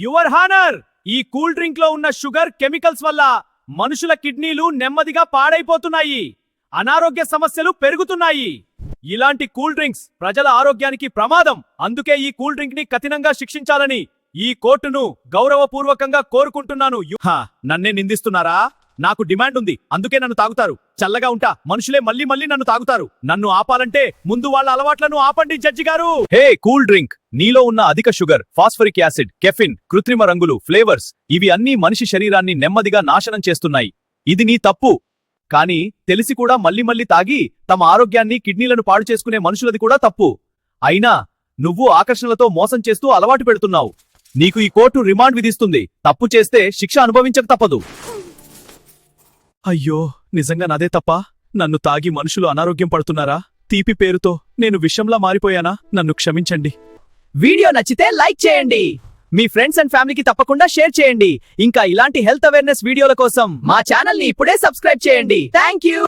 Your honour, ఈ cool drink లో ఉన్న షుగర్ కెమికల్స్ వల్ల మనుషుల కిడ్నీలు నెమ్మదిగా పాడైపోతున్నాయి, అనారోగ్య సమస్యలు పెరుగుతున్నాయి. ఇలాంటి కూల్ డ్రింక్స్ ప్రజల ఆరోగ్యానికి ప్రమాదం. అందుకే ఈ కూల్ డ్రింక్ ని కఠినంగా శిక్షించాలని ఈ కోర్టును గౌరవపూర్వకంగా కోరుకుంటున్నాను. నన్నే నిందిస్తున్నారా? నాకు డిమాండ్ ఉంది, అందుకే నన్ను తాగుతారు. చల్లగా ఉంటా, మనుషులే మళ్ళీ మళ్ళీ నన్ను తాగుతారు. నన్ను ఆపాలంటే ముందు వాళ్ళ అలవాట్లను ఆపండి జడ్జి గారు. హే కూల్ డ్రింక్, నీలో ఉన్న అధిక షుగర్, ఫాస్ఫరిక్ యాసిడ్, కెఫిన్, కృత్రిమ రంగులు, ఫ్లేవర్స్, ఇవి అన్నీ మనిషి శరీరాన్ని నెమ్మదిగా నాశనం చేస్తున్నాయి. ఇది నీ తప్పు. కానీ తెలిసి కూడా మళ్ళీ మళ్ళీ తాగి తమ ఆరోగ్యాన్ని, కిడ్నీలను పాడు చేసుకునే మనుషులది కూడా తప్పు. అయినా నువ్వు ఆకర్షణలతో మోసం చేస్తూ అలవాటు పెడుతున్నావు. నీకు ఈ కోర్టు రిమాండ్ విధిస్తుంది. తప్పు చేస్తే శిక్ష అనుభవించక తప్పదు. అయ్యో, నిజంగా నాదే తప్ప? నన్ను తాగి మనుషులు అనారోగ్యం పడుతున్నారా? తీపి పేరుతో నేను విషంలా మారిపోయానా? నన్ను క్షమించండి. వీడియో నచ్చితే లైక్ చేయండి, మీ ఫ్రెండ్స్ అండ్ ఫ్యామిలీకి తప్పకుండా షేర్ చేయండి. ఇంకా ఇలాంటి హెల్త్ అవేర్నెస్ వీడియోల కోసం మా ఛానల్ ని ఇప్పుడే సబ్స్క్రైబ్ చేయండి. Thank you.